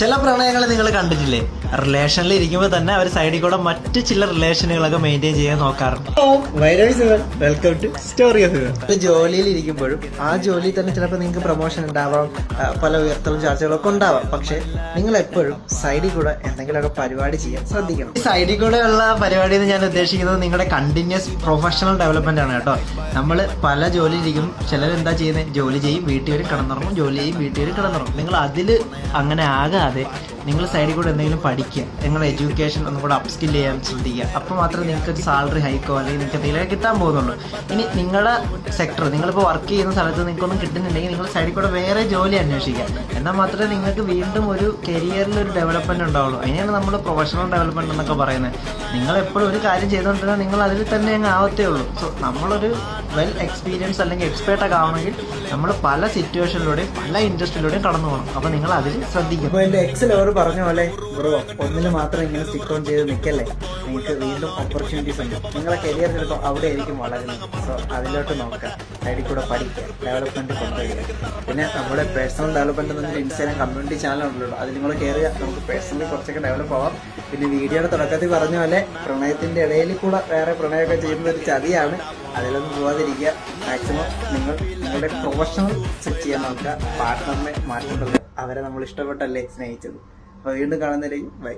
ചില പ്രണയങ്ങൾ നിങ്ങൾ കണ്ടിട്ടില്ലേ, റിലേഷനിൽ ഇരിക്കുമ്പോൾ തന്നെ അവർ സൈഡിൽ കൂടെ മറ്റു ചില റിലേഷനുകളൊക്കെ മെയിൻറ്റെയിൻ ചെയ്യാൻ നോക്കാറുണ്ട്. വെൽക്കം ടു സ്റ്റോറി ഓഫ് ഇവർ. ജോലിയിൽ ഇരിക്കുമ്പോഴും ആ ജോലിയിൽ തന്നെ ചിലപ്പോൾ നിങ്ങൾക്ക് പ്രൊമോഷൻ ഉണ്ടാവാം, പല ഉയർത്തലും ചർച്ചകളൊക്കെ ഉണ്ടാവാം. പക്ഷെ നിങ്ങൾ എപ്പോഴും സൈഡിൽ കൂടെ എന്തെങ്കിലുമൊക്കെ പരിപാടി ചെയ്യാൻ ശ്രദ്ധിക്കണം. ഈ സൈഡിൽ കൂടെ ഉള്ള പരിപാടി എന്ന് ഞാൻ ഉദ്ദേശിക്കുന്നത് നിങ്ങളുടെ കണ്ടിന്യൂസ് പ്രൊഫഷണൽ ഡെവലപ്മെന്റ് ആണ് കേട്ടോ. നമ്മൾ പല ജോലിയിലിരിക്കും, ചിലരെന്താ ചെയ്യുന്നത്, ജോലി ചെയ്യും വീട്ടിൽ വരും കിടന്നുറങ്ങും, ജോലി ചെയ്യും വീട്ടിൽ വരും കിടന്നുറങ്ങും. നിങ്ങൾ അതിൽ അങ്ങനെ ആകാതെ നിങ്ങൾ സൈഡിൽ കൂടെ എന്തെങ്കിലും പഠിക്കുക, നിങ്ങളുടെ എഡ്യൂക്കേഷൻ ഒന്നും കൂടെ അപ്സ്കിൽ ചെയ്യാൻ ശ്രദ്ധിക്കുക. അപ്പോൾ മാത്രമേ നിങ്ങൾക്ക് ഒരു സാലറി ഹൈക്കോ അല്ലെങ്കിൽ നിങ്ങൾക്ക് എന്തെങ്കിലും കിട്ടാൻ പോകുന്നുള്ളൂ. ഇനി നിങ്ങളുടെ സെക്ടർ, നിങ്ങളിപ്പോൾ വർക്ക് ചെയ്യുന്ന സ്ഥലത്ത് നിങ്ങൾക്കൊന്നും കിട്ടുന്നില്ലെങ്കിൽ നിങ്ങൾ സൈഡിൽ കൂടെ വേറെ ജോലി അന്വേഷിക്കുക. എന്നാൽ മാത്രമേ നിങ്ങൾക്ക് വീണ്ടും ഒരു കരിയറിൽ ഒരു ഡെവലപ്മെന്റ് ഉണ്ടാവുള്ളൂ. അതിനാണ് നമ്മൾ പ്രൊഫഷണൽ ഡെവലപ്മെന്റ് എന്നൊക്കെ പറയുന്നത്. നിങ്ങൾ എപ്പോഴും ഒരു കാര്യം ചെയ്തുകൊണ്ടിരുന്നാൽ നിങ്ങൾ അതിൽ തന്നെ അങ്ങ് ആവത്തേ ഉള്ളൂ. സോ നമ്മളൊരു വെൽ എക്സ്പീരിയൻസ് അല്ലെങ്കിൽ എക്സ്പേർട്ടൊക്കെ ആവണമെങ്കിൽ നമ്മൾ പല സിറ്റുവേഷനിലൂടെയും പല ഇൻഡസ്ട്രിയിലൂടെയും കടന്നു പോകണം. അപ്പോൾ നിങ്ങൾ അതിൽ ശ്രദ്ധിക്കും. അപ്പോൾ എൻ്റെ എക്സിൽ പറഞ്ഞ പോലെ ബ്രോ, ഒന്നിൽ മാത്രം ഇങ്ങനെ സ്റ്റിക്ക് ഓൺ ചെയ്ത് നിൽക്കല്ലേ, നിങ്ങൾക്ക് വീണ്ടും ഓപ്പർച്യൂണിറ്റീസ് ഉണ്ട്. നിങ്ങളെ കരിയർ ചിലപ്പോൾ അവിടെ ആയിരിക്കും വളരുന്നത്. സോ അതിലോട്ട് നോക്കുക, സൈഡിൽ കൂടെ പഠിക്കുക, ഡെവലപ്മെന്റ് കൊണ്ടുവരിക. പിന്നെ നമ്മുടെ പേഴ്സണൽ ഡെവലപ്മെന്റ് എന്നൊരു ഇൻസ്റ്റാഗ്രാം കമ്മ്യൂണിറ്റി ചാനൽ ഉണ്ടല്ലോ, അതിൽ നിങ്ങൾ കയറുക, നമുക്ക് പേഴ്സണലി കുറച്ചൊക്കെ ഡെവലപ്പ് ആവാം. പിന്നെ വീഡിയോയുടെ തുടക്കത്തിൽ പറഞ്ഞ പോലെ പ്രണയത്തിന്റെ ഇടയിൽ കൂടെ വേറെ പ്രണയമൊക്കെ ചെയ്യുന്ന ഒരു ചതിയാണ്, അതിലൊന്നും പോകാതിരിക്കുക. മാക്സിമം നിങ്ങൾ നിങ്ങളുടെ പ്രൊഫഷണൽ സെറ്റ് ചെയ്യാൻ നോക്കുക. പാർട്ട്ണറിനെ മാറ്റുന്നത് അവരെ നമ്മൾ ഇഷ്ടപ്പെട്ടല്ലേ സ്നേഹിച്ചത്. അപ്പോൾ വീണ്ടും കാണുന്നതിലേക്ക് ബൈ.